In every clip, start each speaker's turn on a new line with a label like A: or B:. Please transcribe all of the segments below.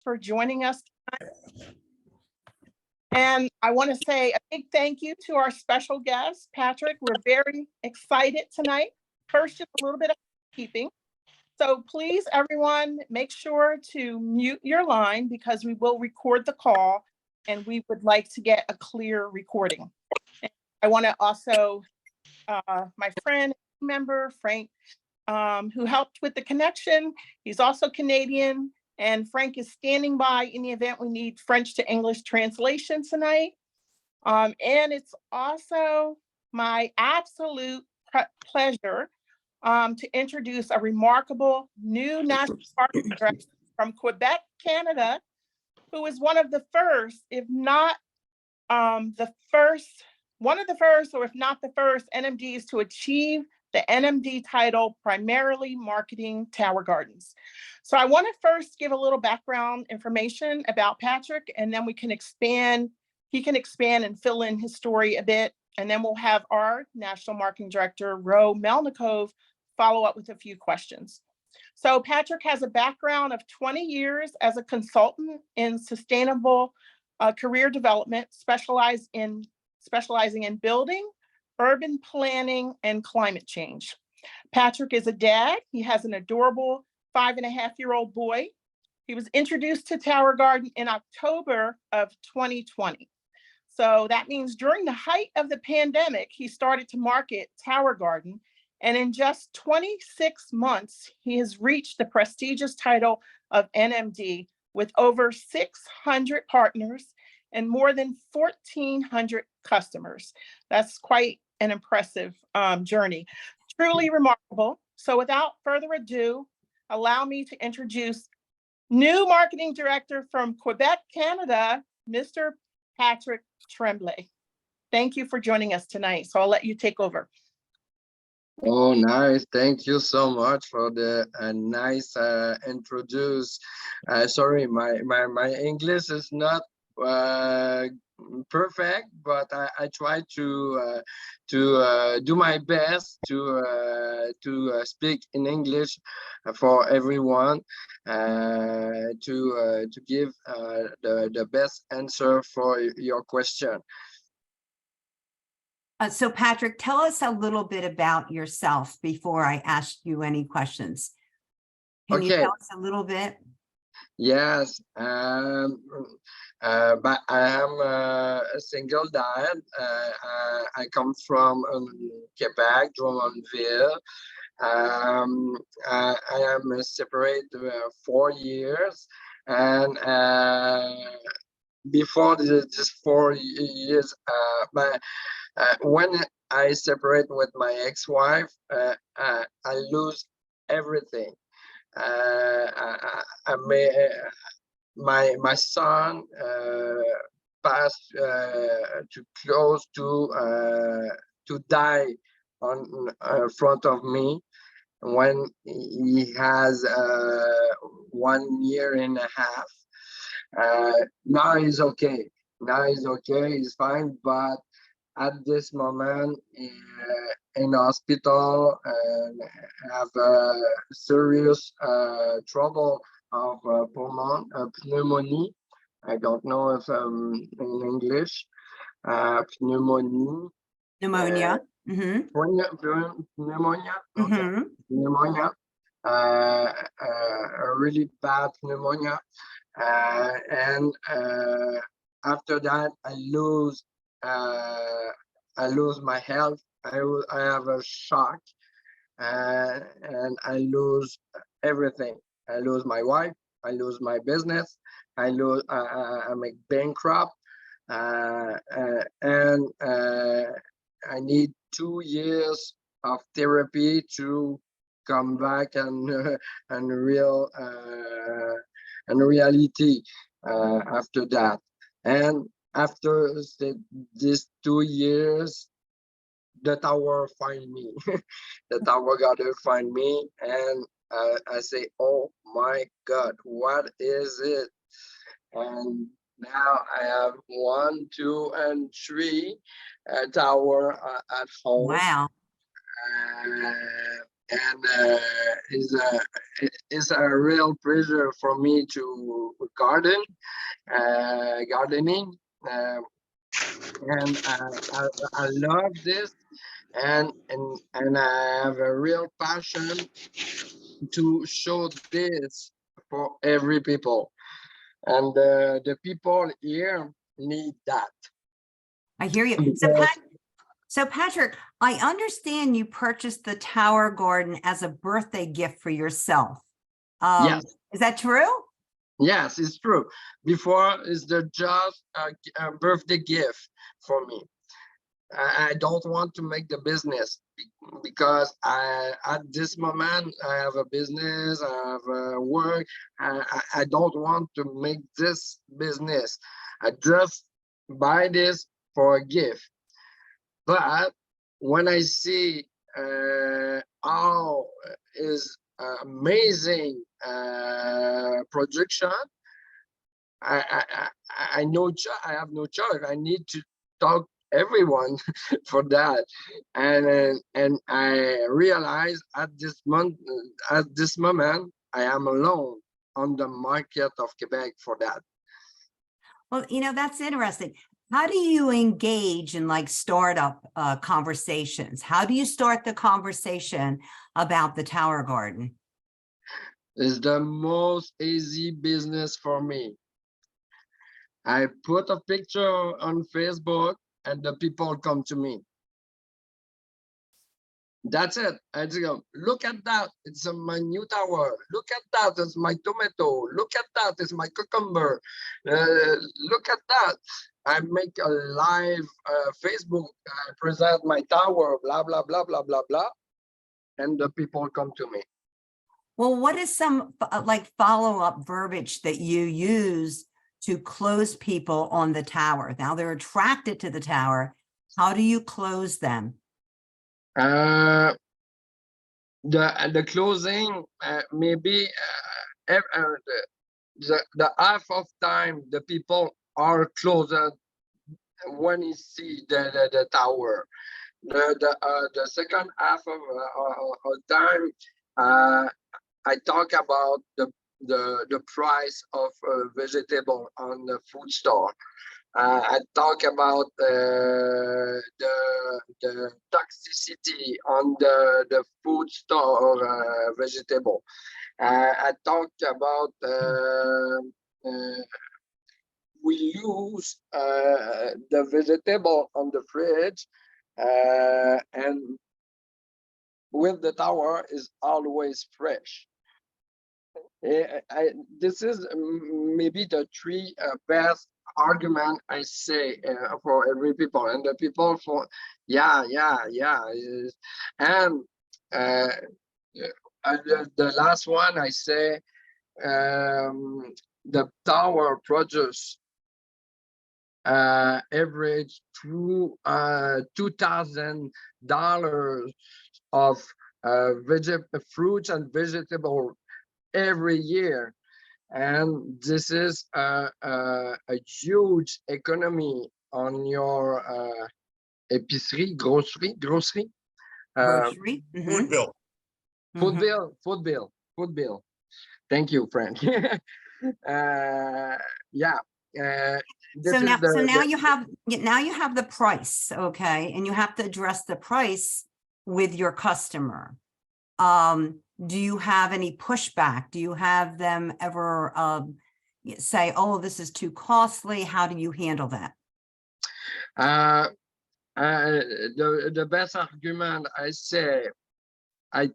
A: for joining us tonight. And I want to say a big thank you to our special guest, Patrick. We're very excited tonight. First, just a little bit of housekeeping. So please, everyone, make sure to mute your line because we will record the call and we would like to get a clear recording. And I want to also, my friend, member, Frank, who helped with the connection. He's also Canadian, and Frank is standing by in the event we need French to English translation tonight. And it's also my absolute pleasure to introduce a remarkable new national park director from Quebec, Canada, who is one of the first, if not the first, one of the first, or if not the first NMDs to achieve the NMD title, primarily marketing Tower Gardens. So I want to first give a little background information about Patrick, and then we can expand, he can expand and fill in his story a bit. And then we'll have our National Marketing Director, Ro Melnikov, follow up with a few questions. So Patrick has a background of 20 years as a consultant in sustainable career development, specializing in building, urban planning, and climate change. Patrick is a dad. He has an adorable 5.5-year-old boy. He was introduced to Tower Garden in October of 2020. So that means during the height of the pandemic, he started to market Tower Garden. And in just 26 months, he has reached the prestigious title of NMD with over 600 partners and more than 1,400 customers. That's quite an impressive journey. Truly remarkable. So without further ado, allow me to introduce new marketing director from Quebec, Canada, Mr. Patrick Tremblay. Thank you for joining us tonight. So I'll let you take over.
B: Oh, nice. Thank you so much for the nice introduce. Sorry, my English is not perfect, but I try to do my best to speak in English for everyone, to give the best answer for your question.
C: So Patrick, tell us a little bit about yourself before I ask you any questions. Can you tell us a little bit?
B: Yes, but I am a single dad. I come from Quebec, Drummondville. I am separate 4 years, and before this 4 years, when I separate with my ex-wife, I lose everything. My son passed to close to die on front of me when he has 1 year and a half. Now he's okay. Now he's okay. He's fine, but at this moment in hospital and have serious trouble of pneumonia. I don't know if in English, pneumonia.
C: Pneumonia.
B: Pneumonia. Okay. Pneumonia. A really bad pneumonia, and after that I lose my health. I have a shock, and I lose everything. I lose my wife. I lose my business. I'm a bankrupt, and I need 2 years of therapy to come back and reality after that. And after these 2 years, the tower find me. The tower gotta find me, and I say, oh my God, what is it? And now I have 1, 2, and 3 tower at home.
C: Wow.
B: and it's a real pleasure for me to gardening, uh, and I love this, and I have a real passion to show this for every people, and the people here need that
C: I hear you.
B: because
C: So Patrick, I understand you purchased the Tower Garden as a birthday gift for yourself.
B: yes.
C: Is that true?
B: Yes, it's true. Before is the just a birthday gift for me. I don't want to make the business because at this moment I have a business, I have work. I don't want to make this business. I just buy this for a gift. But when I see how is amazing production, I know I have no choice. I need to talk everyone for that, and I realize at this moment I am alone on the market of Quebec for that.
C: Well, that's interesting. How do you engage in like startup conversations? How do you start the conversation about the Tower Garden?
B: It's the most easy business for me. I put a picture on Facebook and the people come to me. That's it. I just go, look at that. It's my new tower. Look at that. It's my tomato. Look at that. It's my cucumber. Look at that. I make a live Facebook. I present my tower, blah, blah, blah, blah, blah, blah. And the people come to me.
C: Well, what is some like follow-up verbiage that you use to close people on the tower? Now they're attracted to the tower. How do you close them?
B: The closing maybe the half of time the people are closer when you see the tower. The second half of time I talk about the price of vegetable on the food store. I talk about the toxicity on the food store vegetable. I talked about we use the vegetable on the fridge, and with the tower is always fresh. This is maybe the three best argument I say for every people, and the people for yeah, and the last one I say the tower produce average $2,000 of fruits and vegetables every year, and this is a huge economy on your épicerie, grocery,
C: Grocery?
D: Food bill.
B: food bill. Thank you, Frank. Yeah.
C: So now you have the price, okay, and you have to address the price with your customer. Do you have any pushback? Do you have them ever say, "Oh, this is too costly"? How do you handle that?
B: The best argument I say, I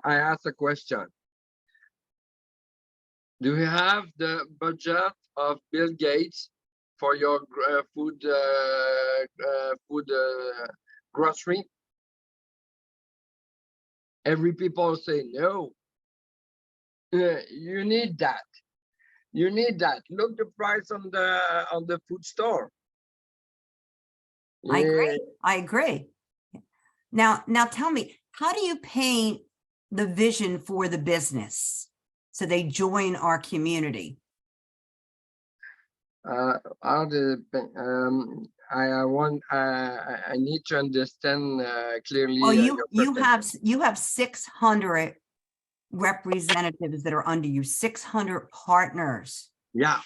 B: ask a question. Do you have the budget of Bill Gates for your food grocery? Every people say no. You need that. You need that. Look the price on the food store.
C: I agree. I agree. Now tell me, how do you paint the vision for the business so they join our community?
B: How the I need to understand clearly
C: Well,
B: your question.
C: you have 600 representatives that are under you, 600 partners.
B: Yeah.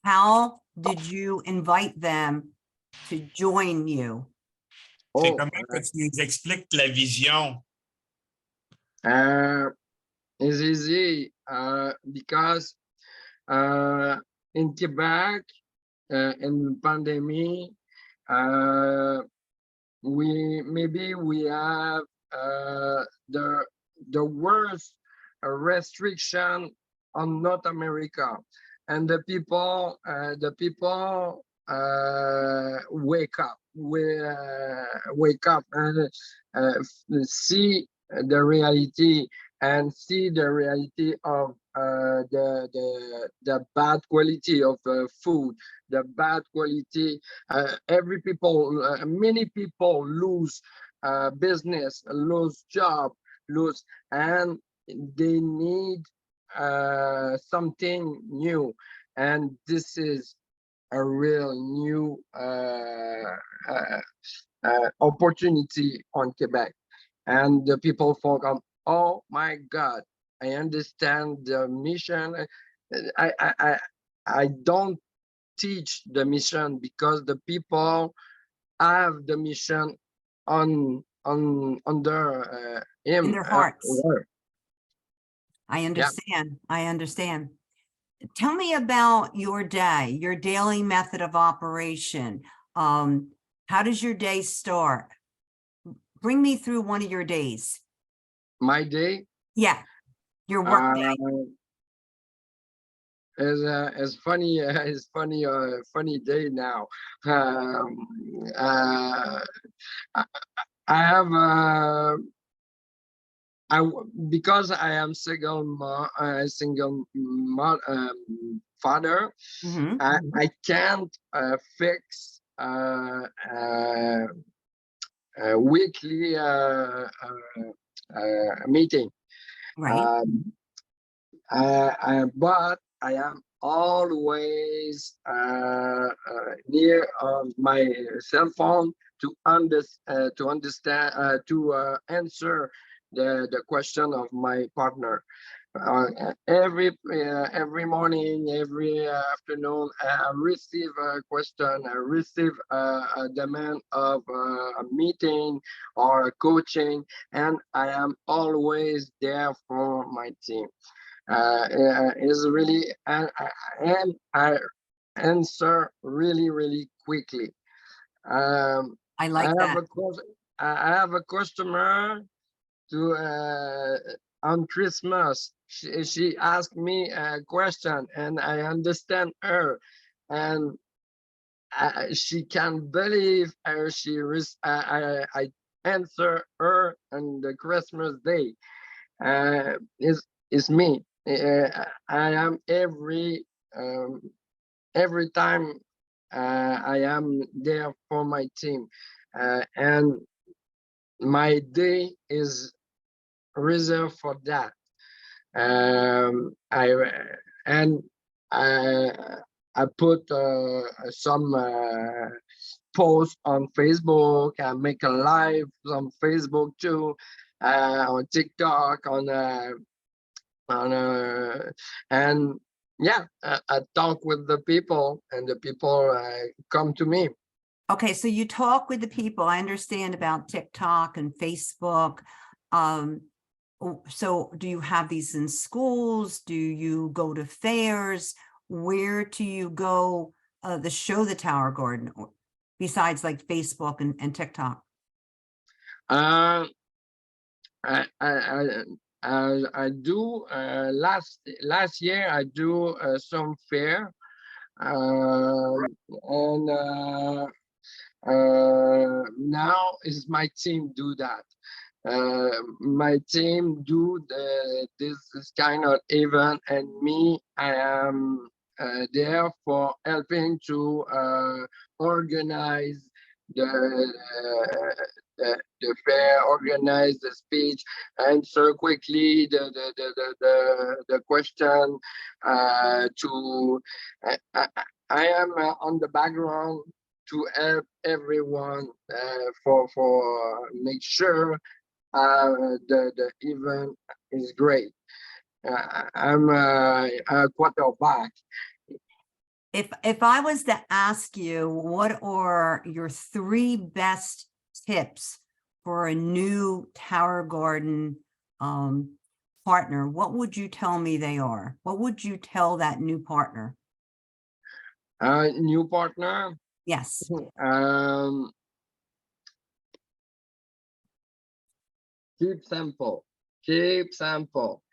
C: How did you invite them to join you?
D: C'est
B: Oh,
D: comment que tu nous expliques la vision?
B: it's easy because in Quebec, in pandemic, we have the worst restriction on North America, and the people wake up and see the reality, and see the reality of the bad quality of food, the bad quality. Many people lose business, lose job, lose, and they need something new, and this is a real new opportunity on Quebec. And the people forgot, oh my God, I understand the mission. I don't teach the mission because the people have the mission under
C: In
B: him.
C: their hearts.
B: Her.
C: I understand. Tell me about your day, your daily method of operation. How does your day start? Bring me through one of your days.
B: My day?
C: Yeah, your work day.
B: Is funny. It's funny day now. I have because I am father.
C: Mhm.
B: I can't fix weekly meeting.
C: Right.
B: But I am always near my cell phone to understand answer the question of my partner. Every morning, every afternoon, I receive a question, I receive a demand of a meeting or a coaching, and I am always there for my team. Is really, and I answer really quickly.
C: I like that.
B: I have a customer to on Christmas. She asked me a question, and I understand her, and she can't believe her. I answer her on the Christmas day. Is me. I am every time I am there for my team, and my day is reserved for that. I and I put some post on Facebook. I make a live on Facebook too, on TikTok, and yeah, I talk with the people, and the people come to me.
C: Okay, so you talk with the people. I understand about TikTok and Facebook. So do you have these in schools? Do you go to fairs? Where do you go to show the Tower Garden, besides like Facebook and TikTok?
B: I do last year I do some fair, and now is my team do that. My team do this kind of event, and me, I am there for helping to organize the fair, organize the speech, answer quickly the question. I am on the background to help everyone for make sure the event is great. I'm a quarterback.
C: If I was to ask you, what are your 3 best tips for a new Tower Garden partner, what would you tell me they are? What would you tell that new partner?
B: New partner.
C: Yes.
B: Keep simple. Keep simple.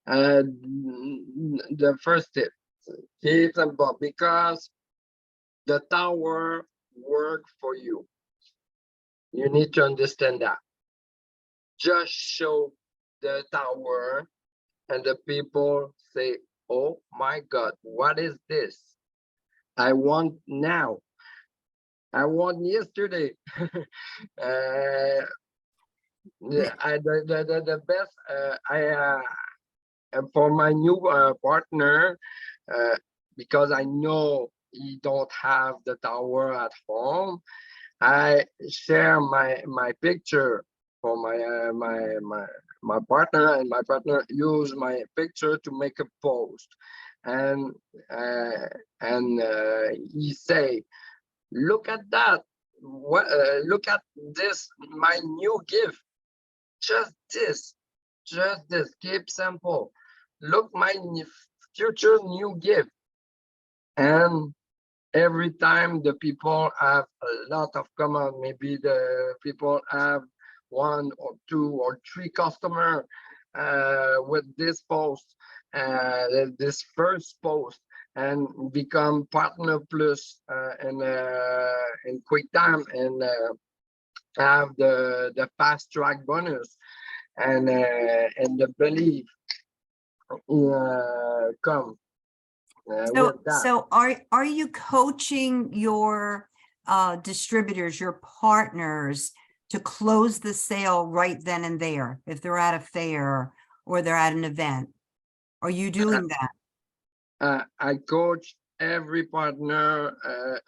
B: The first tip, keep simple, because the tower work for you. You need to understand that. Just show the tower and the people say, oh my God, what is this? I want now. I want yesterday. The best for my new partner, because I know he don't have the tower at home, I share my picture for my partner, and my partner use my picture to make a post, and he say, look at that, what look at this, my new gift, just this, keep simple, look, my future new gift. And every time the people have a lot of comment, maybe the people have 1 or 2 or 3 customer with this post, this first post, and become partner plus in quick time, and have the fast track bonus, and the belief come with that.
C: So are you coaching your distributors, your partners, to close the sale right then and there, if they're at a fair or they're at an event? Are you doing that?
B: I coach every partner.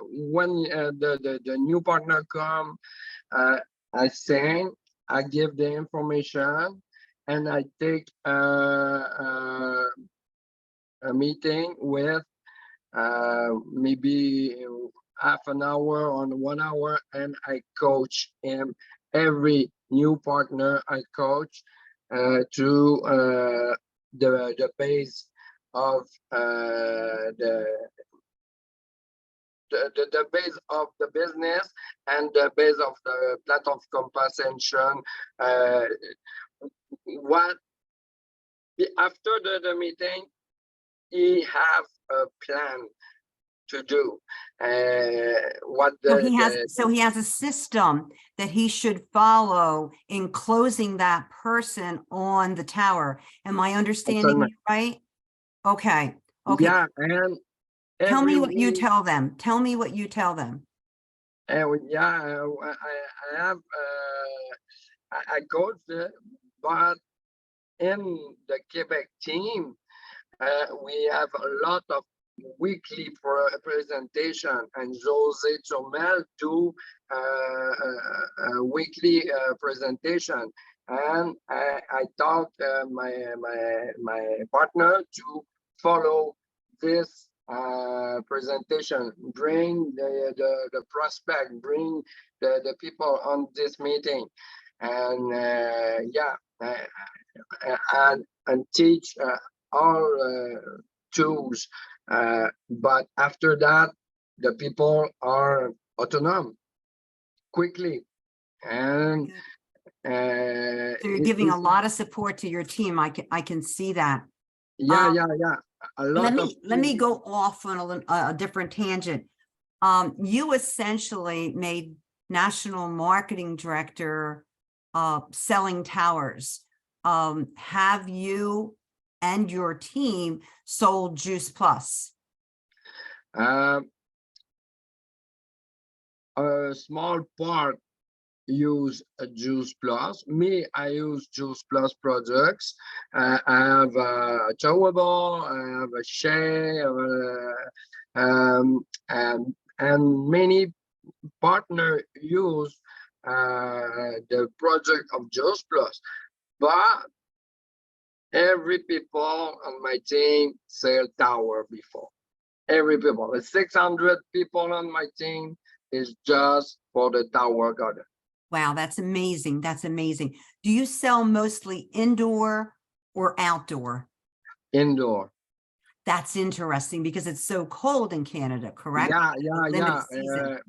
B: When the new partner come, I sing, I give the information, and I take a meeting with maybe half an hour or 1 hour, and I coach him. Every new partner I coach to the base of the base of the business, and the base of the plan of compensation. What after the meeting, he have a plan to do. What
C: So he has a system that he should follow in closing that person on the tower. Am I understanding you right? Okay. Okay.
B: Yeah, and
C: Tell me what you tell them. Tell me what you tell them.
B: Yeah, I have I coach it, but in the Quebec team, we have a lot of weekly presentation, and Jose Chomel do a weekly presentation, and I taught my partner to follow this presentation, bring the prospect, bring the people on this meeting, and yeah, and teach all tools, but after that the people are autonomous quickly, and
C: so you're giving a lot of support to your team. I can see that.
B: Yeah, a lot.
C: Let me go off on a different tangent. You essentially made national marketing director selling towers. Have you and your team sold Juice Plus?
B: a small part use a Juice Plus. Me, I use Juice Plus products. I have a chewable, I have a shea, and many partner use the project of Juice Plus. But every people on my team sell tower before. Every people, the 600 people on my team is just for the tower garden.
C: Wow, that's amazing. That's amazing. Do you sell mostly indoor or outdoor?
B: Indoor.
C: That's interesting because it's so cold in Canada, correct?
B: Yeah.
C: Limited season.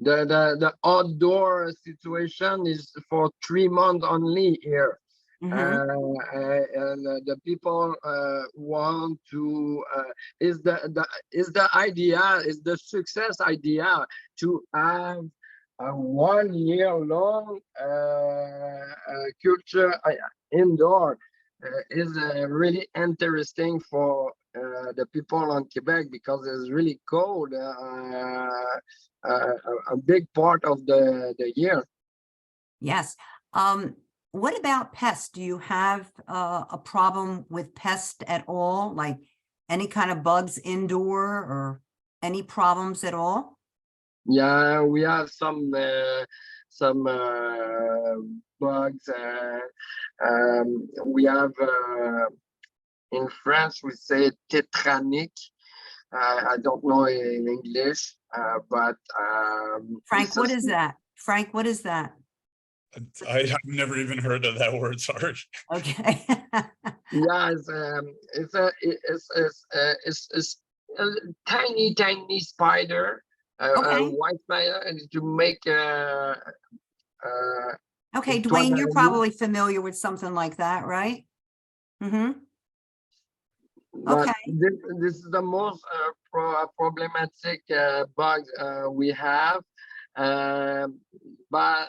B: The outdoor situation is for 3 months only here.
C: Mhm.
B: And the people want to is the idea, is the success idea to have a 1 year long culture indoor is really interesting for the people on Quebec because it's really cold a big part of the year.
C: Yes. What about pests? Do you have a problem with pests at all? Like any kind of bugs indoor or any problems at all?
B: Yeah, we have some bugs. We have in France we say tetranic. I don't know in English, but
C: Frank,
B: it's
C: what is that? Frank, what is that?
D: I've never even heard of that word. Sorry.
C: Okay.
B: yeah, it's a tiny spider, a
C: Okay.
B: white spider, and to make
C: Okay,
B: toile
C: Dwayne, you're
B: d'araignée.
C: probably familiar with something like that, right? Mm-hmm.
B: But
C: Okay.
B: this is the most problematic bug we have. But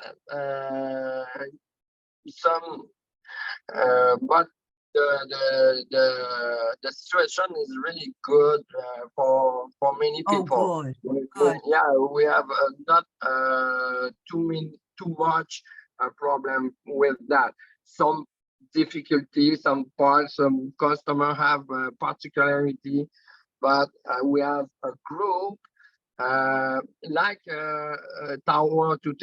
B: some, but the situation is really good for many
C: Oh,
B: people.
C: good. Good.
B: Yeah, we have not too much problem with that. Some difficulty, some parts, some customer have particularity, but we have a group like tower to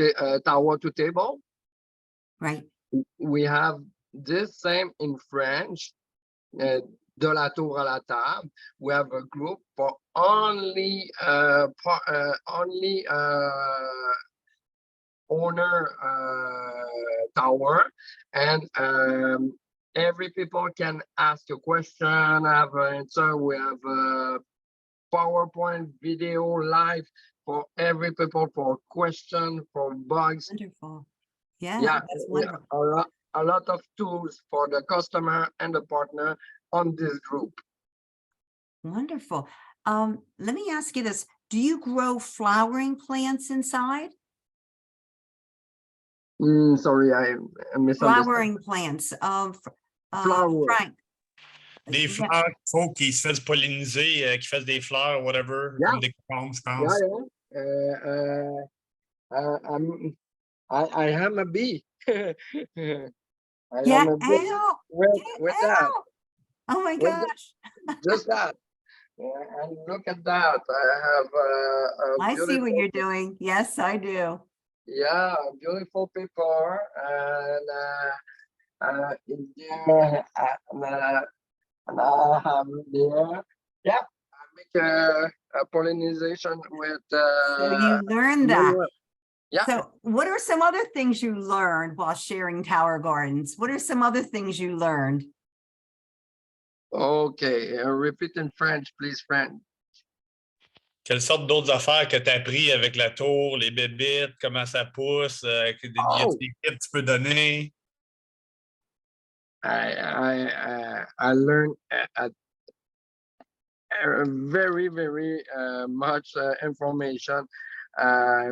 B: table.
C: Right.
B: We have this same in French, de la tour à la table. We have a group for only owner tower, and every people can ask a question, have an answer. We have a PowerPoint video live for every people, for question, for bugs.
C: Wonderful. Yeah,
B: Yeah,
C: that's wonderful.
B: a lot of tools for the customer and the partner on this group.
C: Wonderful. Let me ask you this. Do you grow flowering plants inside?
B: Sorry, I misunderstood.
C: Flowering plants of
B: Flower.
C: Frank.
D: Des
C: Yeah.
D: fleurs, il faut qu'ils se fassent polliniser, qu'ils fassent des fleurs, whatever,
B: Yeah.
D: comme des cocombes, je pense.
B: I am a bee. I
C: Get
B: am a bee
C: out.
B: with
C: Get
B: that.
C: out. Oh my
B: With
C: gosh.
B: just that. And look at that. I have a
C: I see what
B: beautiful,
C: you're doing. Yes, I do.
B: yeah, beautiful paper, and in there, and I have there. Yeah, I make a pollination with.
C: So you learned that.
B: Yeah.
C: So what are some other things you learned while sharing Tower Gardens? What are some other things you learned?
B: Okay, repeat in French, please, friend.
D: Quelles sortes d'autres affaires que tu as appris avec la tour, les bébites, comment ça pousse, y a
B: Oh,
D: des tips que tu peux donner?
B: I learned very much information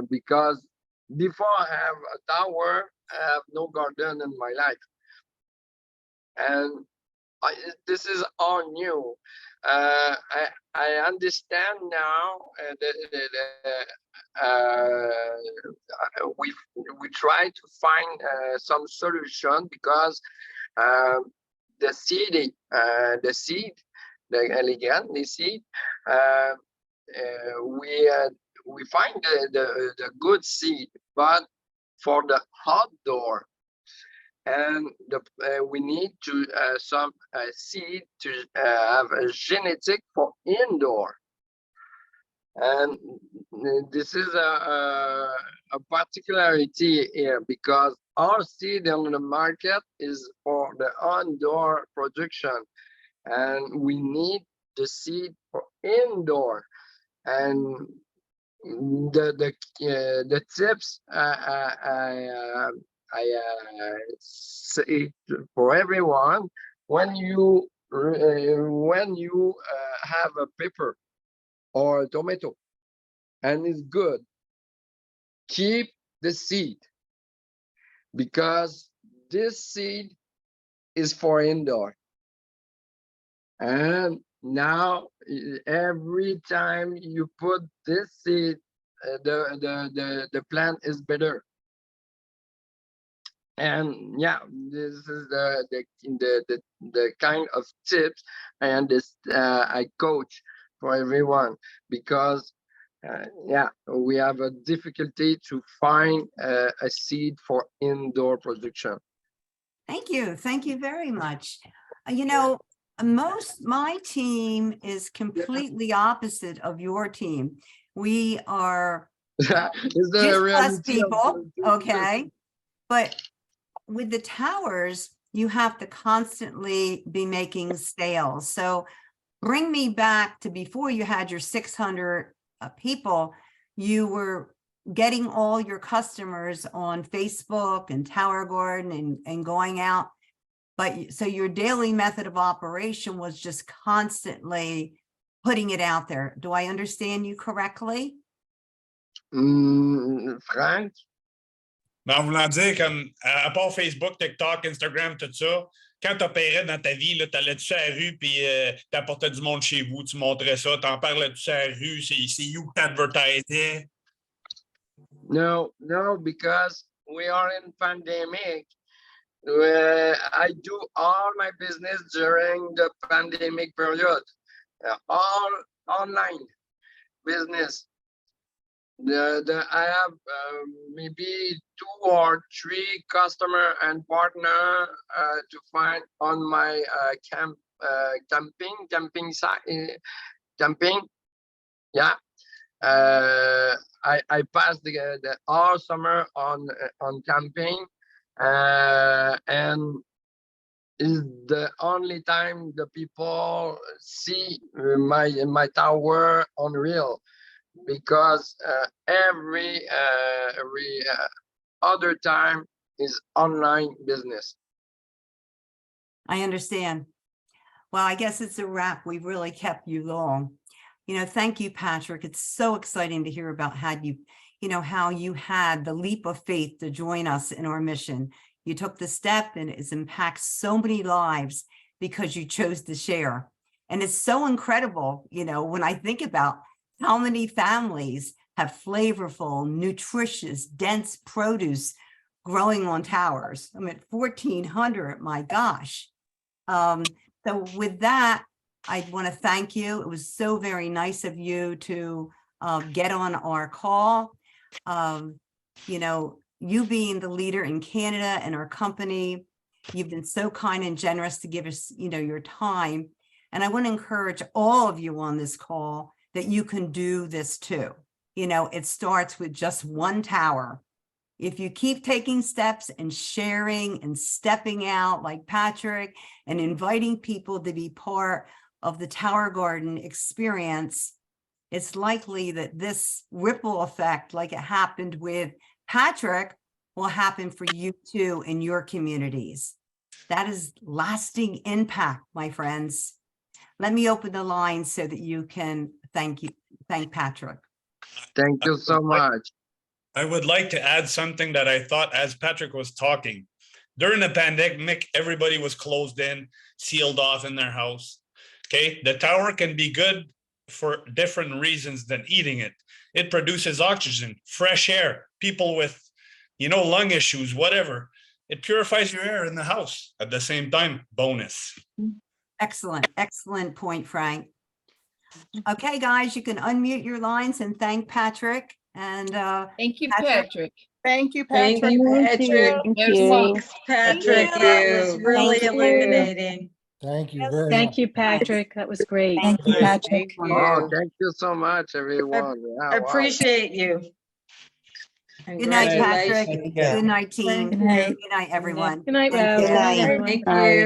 B: because before I have a tower, I have no garden in my life, and this is all new. I understand now we try to find some solution because the seed, the seed, we find the good seed, but for the outdoor, and we need to some seed to have a genetic for indoor, and this is a particularity here because our seed on the market is for the indoor production, and we need the seed for indoor. And the tips I say for everyone: when you have a pepper or a tomato and it's good, keep the seed, because this seed is for indoor. And now every time you put this seed, the plant is better. And yeah, this is the kind of tips and this I coach for everyone, because yeah, we have a difficulty to find a seed for indoor production.
C: Thank you very much. My team is completely opposite of your team. We are
B: Is the
C: just less
B: reality of
C: people,
B: the-
C: okay? But with the towers, you have to constantly be making sales. So bring me back to before you had your 600 people, you were getting all your customers on Facebook and Tower Garden and going out. But so your daily method of operation was just constantly putting it out there. Do I understand you correctly?
B: Frank?
D: Mais en voulant dire, comme, à part Facebook, TikTok, Instagram, tout ça, quand tu opérais dans ta vie, tu allais-tu sur la rue puis tu apportais du monde chez vous, tu montrais ça, tu en parlais-tu sur la rue, c'est où que tu advertisais?
B: No, because we are in pandemic. I do all my business during the pandemic period, all online business. I have maybe 2 or 3 customer and partner to find on my camping site, camping. Yeah, I passed the all summer on camping, and is the only time the people see my tower on real, because every other time is online business.
C: I understand. Well, I guess it's a wrap. We've really kept you long. Thank you, Patrick. It's so exciting to hear about how you had the leap of faith to join us in our mission. You took the step, and it's impacted so many lives because you chose to share. And it's so incredible, when I think about how many families have flavorful, nutritious, dense produce growing on towers. I'm at 1,400, my gosh. So with that, I want to thank you. It was so very nice of you to get on our call. You being the leader in Canada and our company, you've been so kind and generous to give us, your time. And I want to encourage all of you on this call that you can do this too. It starts with just one tower. If you keep taking steps and sharing and stepping out like Patrick and inviting people to be part of the Tower Garden experience, it's likely that this ripple effect, like it happened with Patrick, will happen for you too in your communities. That is lasting impact, my friends. Let me open the line so that you can thank Patrick.
B: Thank you so much.
D: I would like to add something that I thought as Patrick was talking. During the pandemic, everybody was closed in, sealed off in their house. Okay, the tower can be good for different reasons than eating it. It produces oxygen, fresh air, people with, lung issues, whatever. It purifies your air in the house at the same time. Bonus.
C: Excellent, excellent point, Frank. Okay, guys, you can unmute your lines and thank Patrick and
E: Thank you,
C: Patrick.
E: Patrick.
A: Thank you,
F: Thank
A: Patrick.
F: you, Patrick.
G: Thank
E: Yes,
G: you.
F: Thanks, Patrick.
C: you.
F: That was really
G: Thank you.
F: illuminating.
H: Thank you very much.
G: Thank you, Patrick. That was great.
C: Thank you, Patrick.
F: Thank
B: Oh,
F: you.
B: thank you so much, everyone. Yeah,
F: I
B: wow.
F: appreciate you.
C: Good night, Patrick.
F: Congratulations.
C: Good night, team.
G: Good night.
C: Good night, everyone.
G: Good night,
C: Thank
G: Rob.
C: you.
G: Good night,
E: Good
G: everyone.
F: Thank
G: Bye.
F: you.